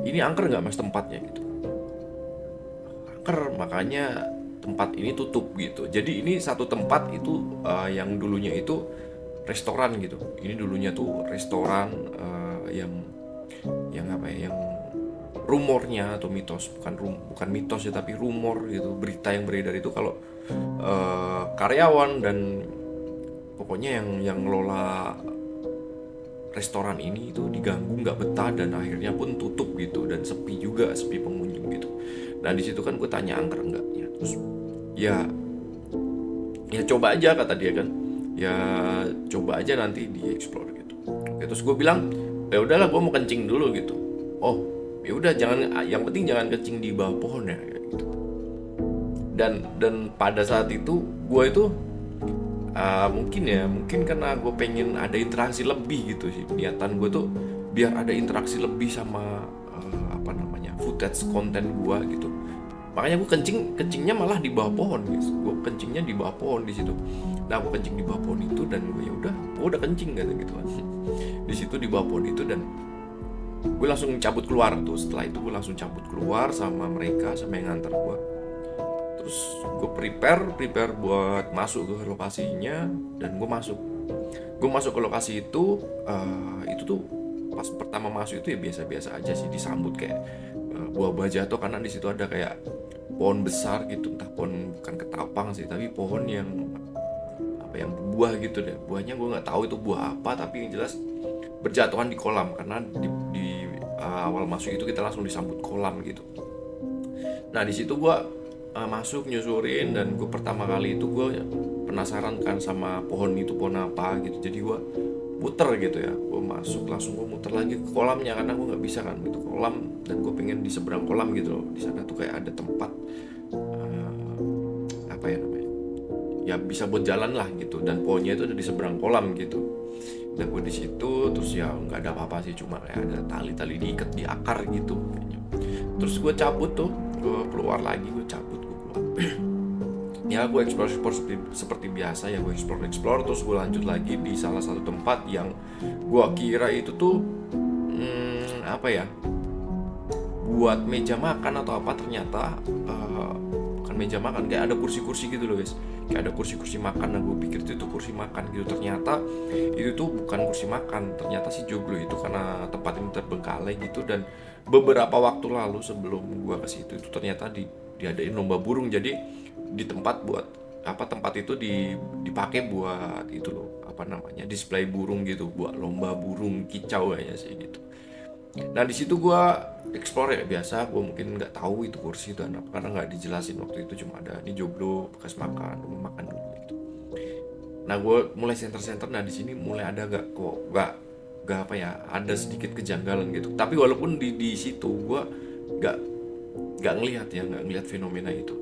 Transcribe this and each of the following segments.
ini angker nggak mas tempatnya gitu. Angker, makanya tempat ini tutup gitu. Jadi ini satu tempat itu yang dulunya itu restoran gitu. Ini dulunya tuh restoran yang apa ya, yang rumornya atau mitos, bukan mitos ya, tapi rumor gitu, berita yang beredar itu kalau karyawan dan pokoknya yang ngelola restoran ini itu diganggu, nggak betah, dan akhirnya pun tutup gitu, dan sepi juga, sepi pengunjung gitu. Nah di situ kan gue tanya angker enggak ya, terus ya ya coba aja kata dia kan, ya coba aja nanti dieksplor gitu. Oke, terus gue bilang ya udahlah, gue mau kencing dulu gitu. Oh ya udah, jangan, yang penting jangan kencing di bawah pohon ya kayak gitu. Dan pada saat itu gue itu mungkin karena gue pengen ada interaksi lebih gitu sih, niatan gue tuh biar ada interaksi lebih sama apa namanya, footage konten gue gitu. Makanya gue kencingnya malah di bawah pohon guys. Gue kencingnya di bawah pohon di situ. Nah gue kencing di bawah pohon itu, dan gue ya udah, gue udah kencing gitu kan di situ di bawah pohon itu. Dan gue langsung cabut keluar tuh. Setelah itu gue langsung cabut keluar sama mereka, sama yang nganter gue. Terus gue prepare buat masuk ke lokasinya, dan gue masuk ke lokasi itu tuh pas pertama masuk itu ya biasa-biasa aja sih, disambut kayak buah-buah jatuh, karena di situ ada kayak pohon besar gitu, entah pohon, bukan ketapang sih, tapi pohon yang apa, yang buah gitu deh. Buahnya gue nggak tahu itu buah apa, tapi yang jelas berjatuhan di kolam, karena di awal masuk itu kita langsung disambut kolam gitu. Nah di situ gue masuk nyusurin, dan gue pertama kali itu gue penasaran kan sama pohon itu, pohon apa gitu. Jadi gue muter gitu ya, gue masuk langsung, gue muter lagi ke kolamnya, karena gue nggak bisa kan itu kolam, dan gue pengen di seberang kolam gitu loh. Di sana tuh kayak ada tempat apa ya namanya, ya bisa buat jalan lah gitu, dan pohonnya itu ada di seberang kolam gitu. Dan gue di situ terus ya nggak ada apa-apa sih, cuma kayak ada tali-tali diikat di akar gitu kayaknya. Terus gue cabut tuh, gue keluar lagi, gue cabut, gue keluar. Ya gue explore seperti biasa ya, gue explore terus gue lanjut lagi di salah satu tempat yang gue kira itu tuh apa ya, buat meja makan atau apa. Ternyata bukan meja makan, kayak ada kursi-kursi gitu loh guys, kayak ada kursi-kursi makan. Nah gue pikir itu kursi makan gitu, ternyata itu tuh bukan kursi makan. Ternyata si joglo itu, karena tempat ini terbengkalai gitu, dan beberapa waktu lalu sebelum gue ke situ itu ternyata diadain lomba burung. Jadi di tempat buat apa, tempat itu dipakai buat itu loh, apa namanya, display burung gitu, buat lomba burung kicau kayaknya sih gitu. Nah di situ gue explore ya biasa, gue mungkin nggak tahu itu kursi itu apa, karena nggak dijelasin waktu itu, cuma ada ini joglo bekas makan, makan dulu gitu. Nah gue mulai center-center. Nah di sini mulai ada gak apa ya, ada sedikit kejanggalan gitu. Tapi walaupun di situ gue nggak nggak ngelihat fenomena itu.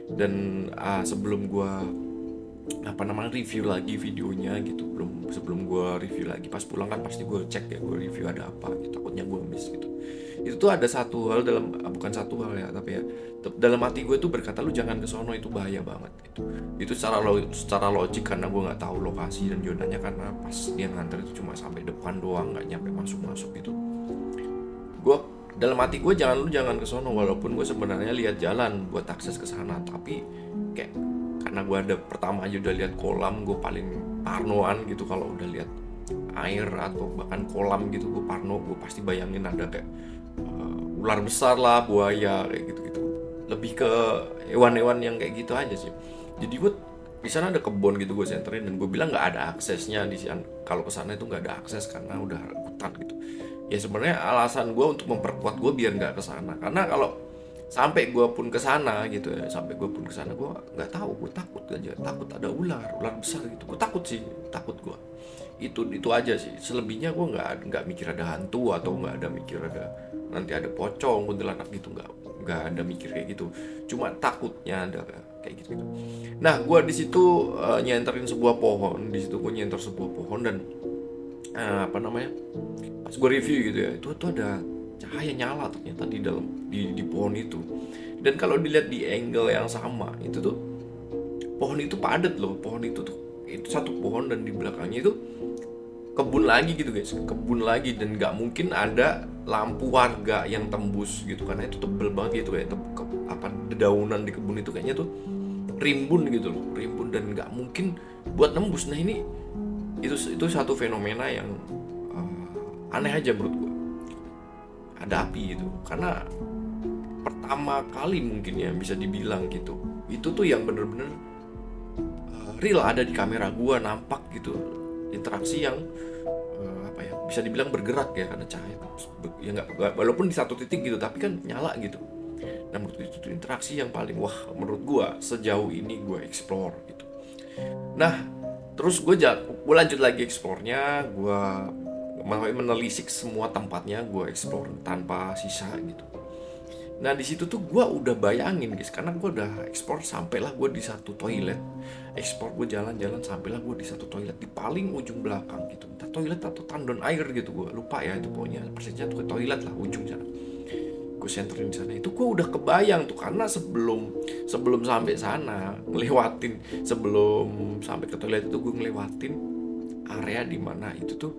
Dan sebelum gue apa namanya review lagi videonya gitu, sebelum gue review lagi pas pulang kan pasti gue cek ya, gue review ada apa gitu, takutnya gue miss gitu. Itu tuh ada satu hal dalam, bukan satu hal ya, tapi ya dalam hati gue tuh berkata, lu jangan ke sono, itu bahaya banget gitu. Itu secara logik, karena gue nggak tahu lokasi dan zonanya, karena pas dia nganter itu cuma sampai depan doang, nggak nyampe masuk gitu. Gue dalam hati gue, lu jangan ke sono, walaupun gue sebenarnya lihat jalan buat akses ke sana, tapi kayak karena gue ada pertama aja udah lihat kolam, gue paling parnoan gitu kalau udah lihat air atau bahkan kolam gitu, gue parno. Gue pasti bayangin ada kayak ular besar lah, buaya kayak gitu-gitu, lebih ke hewan-hewan yang kayak gitu aja sih. Jadi gue di sana ada kebun gitu, gue senterin, dan gue bilang nggak ada aksesnya di sana. Kalau ke sana itu nggak ada akses karena udah hutan gitu. Ya sebenarnya alasan gue untuk memperkuat gue biar nggak ke sana, karena kalau sampai gue pun ke sana gitu ya, gue nggak tahu, gue takut aja, takut ada ular besar gitu. Gue takut sih, takut gue. Itu aja sih. Selebihnya gue nggak mikir ada hantu, atau nggak ada mikir ada nanti ada pocong, kuntilanak gitu, nggak ada mikir kayak gitu. Cuma takutnya ada kayak gitu. Nah gue di situ nyenterin sebuah pohon. Di situ gue nyenter sebuah pohon, dan apa namanya, pas gue review gitu ya, itu tuh ada cahaya nyala ternyata di dalam di pohon itu. Dan kalau dilihat di angle yang sama itu tuh, pohon itu padat loh. Pohon itu tuh, itu satu pohon, dan di belakangnya itu kebun lagi gitu guys, kebun lagi, dan nggak mungkin ada lampu warga yang tembus gitu karena itu tebel banget gitu kayak apa dedaunan di kebun itu kayaknya tuh rimbun gitu loh, rimbun, dan nggak mungkin buat nembus. Nah ini itu satu fenomena yang aneh aja menurut gue, ada api gitu, karena pertama kali mungkin ya bisa dibilang gitu, itu tuh yang bener-bener real ada di kamera gua, nampak gitu interaksi yang apa ya, bisa dibilang bergerak ya karena cahaya ya nggak, walaupun di satu titik gitu tapi kan nyala gitu. Nah menurut itu tuh interaksi yang paling wah menurut gua sejauh ini gua explore gitu. Nah terus gue lanjut lagi explore-nya, gue menelisik semua tempatnya, gue explore tanpa sisa gitu. Nah di situ tuh gue udah bayangin guys, karena gue udah explore sampailah gue di satu toilet, explore gue jalan-jalan sampailah gue di satu toilet di paling ujung belakang gitu, entah toilet atau tandon air gitu, gue lupa ya itu, pokoknya persisnya tuh ke toilet lah ujung sana. Gue senterin di sana, itu gue udah kebayang tuh karena sebelum sampai sana sebelum sampai ke toilet itu gue ngelewatin area di mana itu tuh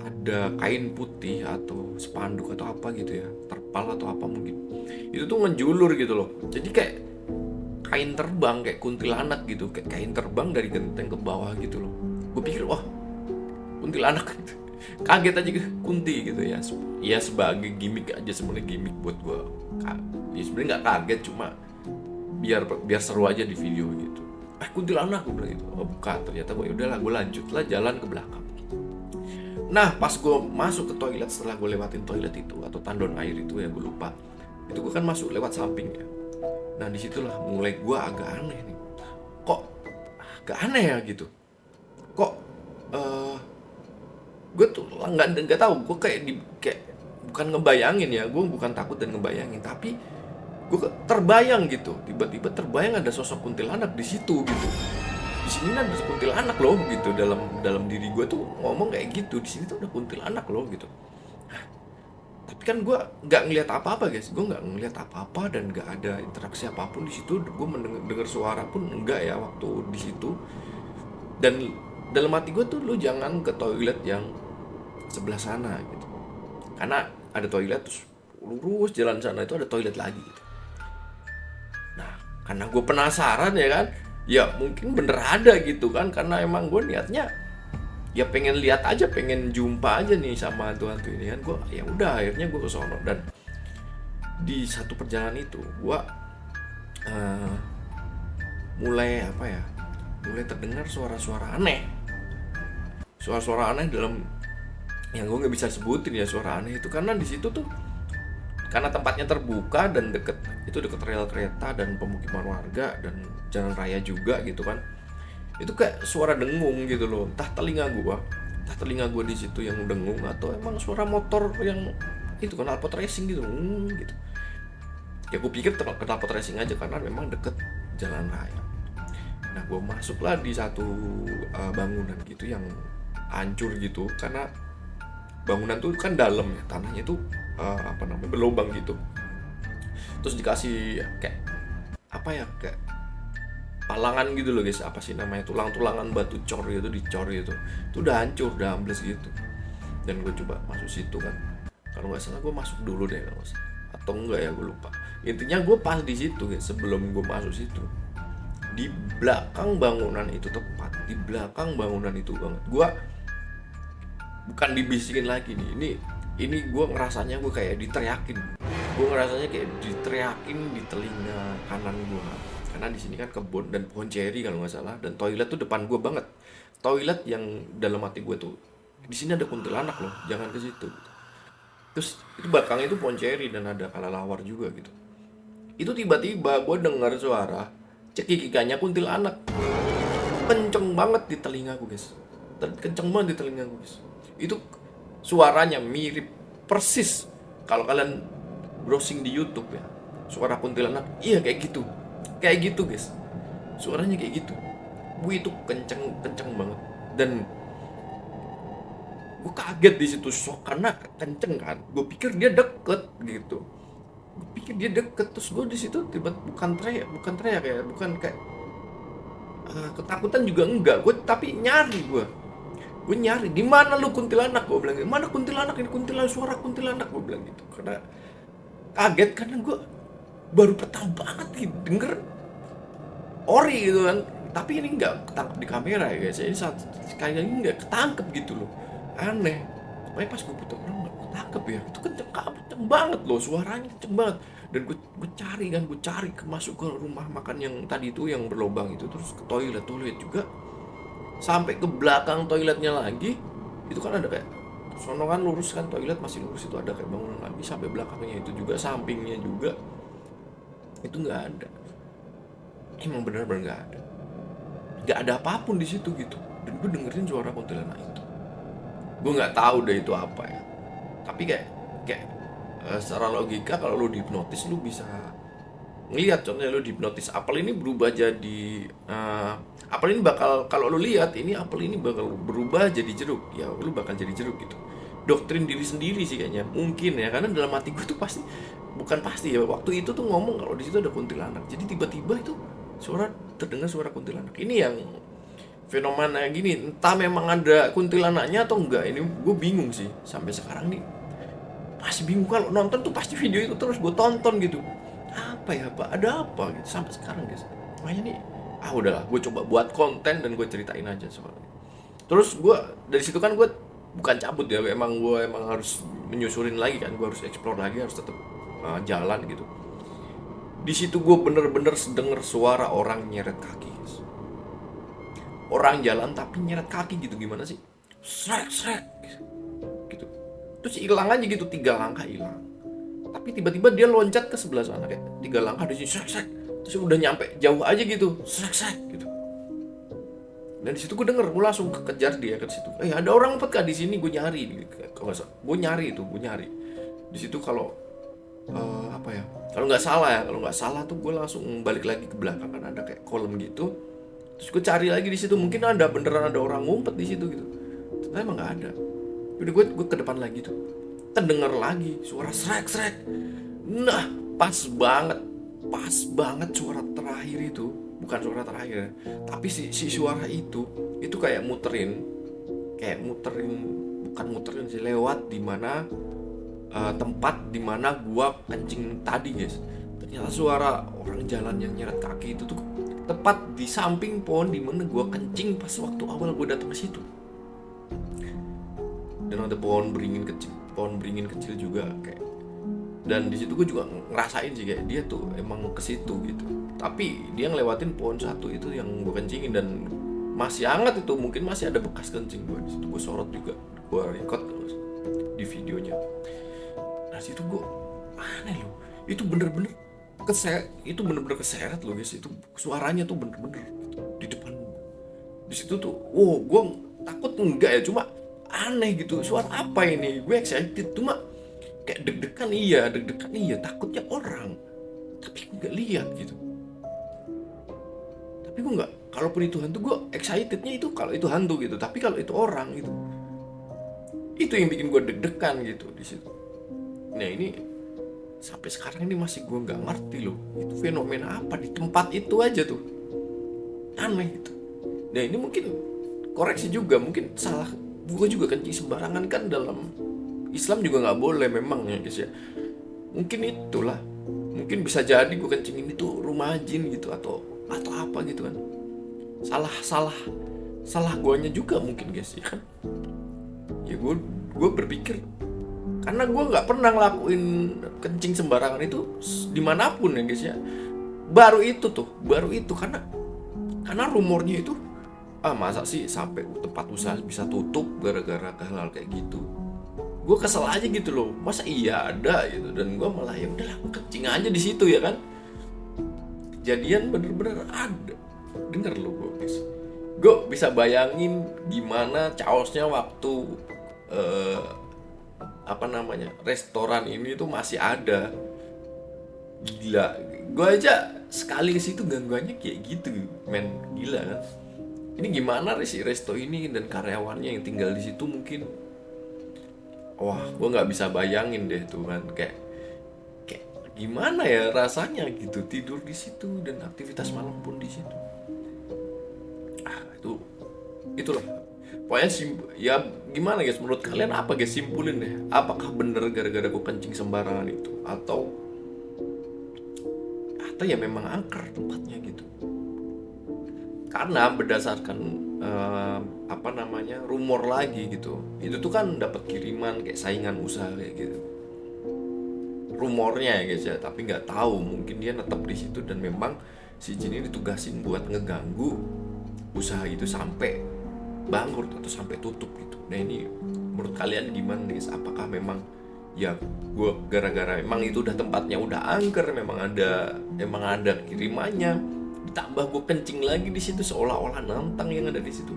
ada kain putih atau spanduk atau apa gitu ya, terpal atau apa mungkin, itu tuh menjulur gitu loh, jadi kayak kain terbang, kayak kuntilanak gitu, kayak kain terbang dari genteng ke bawah gitu loh. Gue pikir wah kuntilanak gitu. Kaget aja gitu, kunti gitu ya. Ya sebagai gimmick aja sebenarnya, gimmick buat gue. Ya sebenarnya nggak kaget, cuma biar seru aja di video gitu. Kuntilanak gue bilang gitu. Oh bukan, ternyata gue udahlah, gue lanjutlah jalan ke belakang. Nah pas gue masuk ke toilet, setelah gue lewatin toilet itu atau tandon air itu ya gue lupa, itu gue kan masuk lewat samping ya. Nah disitulah mulai gue agak aneh nih, kok agak aneh ya gitu, kok gue tuh nggak tahu, gue kayak bukan ngebayangin ya, gue bukan takut dan ngebayangin, tapi gue terbayang gitu, tiba-tiba terbayang ada sosok kuntilanak di situ gitu. Di sini ada kuntilanak loh gitu, dalam diri gue tuh ngomong kayak gitu, di sini tuh ada kuntilanak loh gitu. Tapi kan gue nggak ngelihat apa-apa guys, gue nggak ngelihat apa-apa dan nggak ada interaksi apapun di situ. Gue mendengar suara pun enggak ya waktu di situ. Dan dalam hati gue tuh, lu jangan ke toilet yang sebelah sana gitu, karena ada toilet terus lurus jalan sana itu ada toilet lagi gitu. Nah karena gue penasaran ya kan, ya mungkin bener ada gitu kan, karena emang gue niatnya ya pengen lihat aja, pengen jumpa aja nih sama hantu-hantu ini kan. Gue ya udah akhirnya gue ke sono, dan di satu perjalanan itu gue mulai terdengar suara-suara aneh dalam yang gue nggak bisa sebutin ya suara aneh itu, karena di situ tuh karena tempatnya terbuka dan deket rel kereta dan pemukiman warga dan jalan raya juga gitu kan. Itu kayak suara dengung gitu loh, entah telinga gue di situ yang dengung atau emang suara motor yang itu kan knalpot racing gitu gitu. Ya gue pikir knalpot racing aja karena memang deket jalan raya. Nah gue masuklah di satu bangunan gitu yang hancur gitu, karena bangunan tuh kan dalam ya, tanahnya tuh berlubang gitu. Terus dikasih kayak kayak palangan gitu loh guys, apa sih namanya, tulang-tulangan batu cor gitu, dicor gitu. Itu udah hancur, udah ambles gitu. Dan gue coba masuk situ kan, kalau nggak salah gue masuk dulu deh atau enggak ya, gue lupa. Intinya gue pas di situ guys, sebelum gue masuk situ, di belakang bangunan itu, tepat di belakang bangunan itu banget, gue bukan dibisikin lagi nih, ini gue ngerasanya gue kayak diteriakin di telinga kanan gue, karena di sini kan kebun dan pohon ceri kalau nggak salah, dan toilet tuh depan gue banget, toilet yang dalam hati gue tuh di sini ada kuntilanak loh, jangan ke situ. Terus itu belakangnya itu pohon ceri dan ada kelelawar juga gitu. Itu tiba-tiba gue dengar suara cekikikannya kuntilanak, kenceng banget di telinga gue guys, itu suaranya mirip persis kalau kalian browsing di YouTube ya, suara kuntilanak iya kayak gitu guys, suaranya kayak gitu. Itu kenceng banget, dan gue kaget di situ, shock karena kenceng kan. Gue pikir dia deket gitu, terus gue di situ bukan teriak ya, bukan kayak ketakutan juga enggak, gue tapi nyari, gue Gue nyari, di mana lu kuntilanak, gue bilang gitu. Mana kuntilanak, ini kuntilanak, suara kuntilanak, gue bilang gitu. Karena kaget, karena gue baru pertama banget gitu denger ori gitu kan. Tapi ini nggak ketangkep di kamera ya guys, ini kayaknya ini nggak ketangkep gitu loh, aneh. Makanya pas gue putar orang nggak ketangkep ya, itu kenceng banget loh, suaranya kenceng banget. Dan gue cari kan, gue cari masuk ke rumah makan yang tadi itu yang berlobang itu, terus ke toilet juga, sampai ke belakang toiletnya lagi itu kan ada kayak sono kan lurus kan, toilet masih lurus, itu ada kayak bangunan lagi, sampai belakangnya itu juga, sampingnya juga itu nggak ada. Emang benar-benar nggak ada apapun di situ gitu. Dan gue dengerin suara kuntilanak itu, gue nggak tahu deh itu apa ya. Tapi kayak secara logika kalau lu dihipnotis lu bisa ngelihat, contohnya lu dihipnotis apel ini berubah jadi apel ini bakal, kalau lu lihat ini apel ini bakal berubah jadi jeruk, ya lu bakal jadi jeruk gitu. Doktrin diri sendiri sih kayaknya, mungkin ya, karena dalam hati gue tuh pasti, bukan pasti ya, waktu itu tuh ngomong kalau di situ ada kuntilanak. Jadi tiba-tiba itu terdengar suara kuntilanak. Ini yang fenomena gini, entah memang ada kuntilanaknya atau enggak, ini gue bingung sih sampai sekarang nih, masih bingung. Kalau nonton tuh pasti video itu terus gue tonton gitu, apa ya pak, ada apa gitu sampai sekarang guys. Makanya nih udahlah, gue coba buat konten dan gue ceritain aja soalnya. Terus gue dari situ kan gue bukan cabut ya, gue emang harus menyusurin lagi kan, gue harus explore lagi, harus tetap jalan gitu. Di situ gue bener-bener denger suara orang nyeret kaki guys. Orang jalan tapi nyeret kaki gitu, gimana sih, srek gitu. Terus hilang aja gitu, 3 langkah hilang. Tapi tiba-tiba dia loncat ke sebelah sana, kayak 3 langkah di sini srek. Terus udah nyampe jauh aja gitu, srek gitu. Dan di situ gue denger, gue langsung kejar dia ke situ. Ada orang ngumpet kah di sini? Gue nyari, gue nyari di situ. Kalau apa ya? Kalau nggak salah tuh gue langsung balik lagi ke belakang, kan ada kayak kolam gitu. Terus gue cari lagi di situ, mungkin beneran ada orang ngumpet di situ gitu. Ternyata emang nggak ada. Udah gue ke depan lagi tuh, kedenger lagi suara srek. Nah, pas banget suara terakhir itu. Bukan suara terakhir, tapi si suara itu kayak muterin, bukan muterin sih, lewat di mana tempat di mana gua kencing tadi guys. Ternyata suara orang jalan yang nyeret kaki itu tuh tepat di samping pohon di mana gua kencing pas waktu awal gua datang ke situ. Dan ada pohon beringin kecil juga kayak. Dan di situ gue juga ngerasain sih kayak dia tuh emang ke situ gitu. Tapi dia ngelewatin pohon satu itu yang gue kencingin, dan masih hangat itu, mungkin masih ada bekas kencing gue di situ. Gue sorot juga, gue record di videonya. Nah situ gue aneh loh, itu bener-bener keseret loh guys. Itu suaranya tuh bener-bener gitu, di depan. Di situ tuh, gue takut enggak ya, cuma aneh gitu. Suara apa ini? Gue excited, cuma kayak deg-degan iya, takutnya orang, tapi gue nggak lihat gitu. Tapi gue nggak, kalaupun itu hantu gue excitednya itu kalau itu hantu gitu. Tapi kalau itu orang gitu, itu yang bikin gue deg-degan gitu di situ. Nah ini sampai sekarang ini masih gue nggak ngerti loh, itu fenomena apa di tempat itu aja tuh, aneh gitu. Nah ini mungkin koreksi juga, mungkin salah gue juga kencing sembarangan kan, dalam Islam juga nggak boleh memang ya guys ya. Mungkin itulah, mungkin bisa jadi gue kencingin itu rumah jin gitu, atau apa gitu kan. Salah guanya juga mungkin guys ya kan. Ya gue berpikir, karena gue nggak pernah ngelakuin kencing sembarangan itu dimanapun ya guys ya. Baru itu karena rumornya itu, masa sih sampai tempat usaha bisa tutup gara-gara hal kayak gitu. Gue kesel aja gitu loh, masa iya ada gitu. Dan gue malah ya udahlah, kencing aja di situ ya kan. Kejadian bener-bener ada, denger lo guys. Gue bisa bayangin gimana chaosnya waktu restoran ini tuh masih ada. Gila, gue aja sekali ke situ gangguannya kayak gitu, men, gila kan. Ini gimana si resto ini dan karyawannya yang tinggal di situ mungkin. Wah, gue nggak bisa bayangin deh tuh kan, kayak gimana ya rasanya gitu tidur di situ dan aktivitas malam pun di situ. Itulah pokoknya ya gimana guys, menurut kalian apa guys, simpulin deh, apakah bener gara-gara gue kencing sembarangan itu, atau ya memang angker tempatnya gitu. Karena berdasarkan apa namanya, rumor lagi gitu, itu tuh kan dapat kiriman kayak saingan usaha kayak gitu, rumornya ya guys ya, tapi nggak tahu, mungkin dia netep di situ dan memang si Jin ini ditugasin buat ngeganggu usaha itu sampai bangkrut atau sampai tutup gitu. Nah ini menurut kalian gimana guys, apakah memang ya gue gara-gara emang itu udah tempatnya udah angker, memang ada kirimannya, ditambah gue kencing lagi di situ seolah-olah nantang yang ada di situ.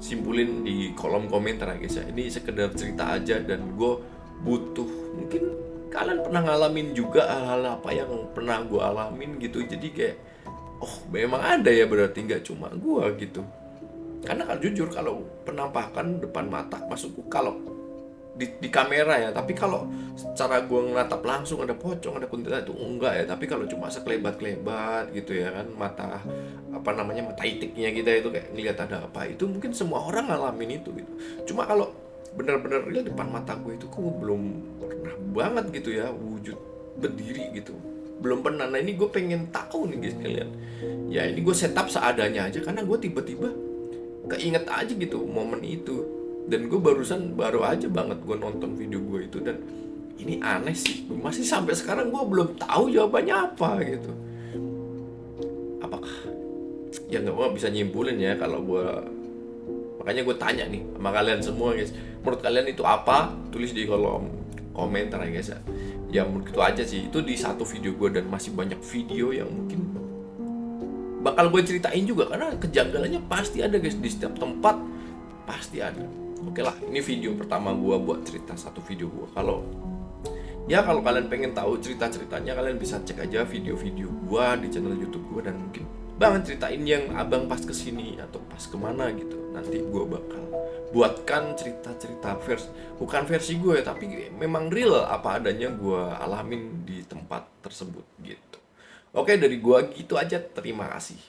Simpulin di kolom komentar ya guys ya, ini sekedar cerita aja dan gue butuh, mungkin kalian pernah ngalamin juga hal-hal apa yang pernah gue alamin gitu, jadi kayak oh memang ada ya, berarti nggak cuma gue gitu. Karena kan jujur kalau penampakan depan mata maksudku, kalau di kamera ya, tapi kalau secara gue ngeratap langsung ada pocong, ada kuntilanak itu enggak ya. Tapi kalau cuma sekelebat-kelebat gitu ya kan, mata apa namanya, mata itiknya kita itu kayak ngelihat ada apa, itu mungkin semua orang ngalamin itu gitu. Cuma kalau bener-bener real depan mata gue itu gue belum pernah banget gitu ya, wujud berdiri gitu, belum pernah. Nah ini gue pengen tahu nih guys kalian, ya ini gue setup seadanya aja karena gue tiba-tiba keinget aja gitu momen itu. Dan gue baru aja banget gue nonton video gue itu, dan ini aneh sih, masih sampai sekarang gue belum tahu jawabannya apa gitu. Apakah ya nggak, gue bisa nyimpulin ya kalau gue, makanya gue tanya nih sama kalian semua guys, menurut kalian itu apa, tulis di kolom komentar ya guys ya. Ya menurut itu aja sih, itu di satu video gue, dan masih banyak video yang mungkin bakal gue ceritain juga karena kejanggalannya pasti ada guys, di setiap tempat pasti ada. Oke lah, ini video pertama gue buat cerita satu video gue. Kalau kalian pengen tahu cerita-ceritanya, kalian bisa cek aja video-video gue di channel YouTube gue, dan mungkin banget ceritain yang abang pas kesini atau pas kemana gitu. Nanti gue bakal buatkan cerita-cerita bukan versi gue ya, tapi memang real apa adanya gue alamin di tempat tersebut gitu. Oke, dari gue gitu aja, terima kasih.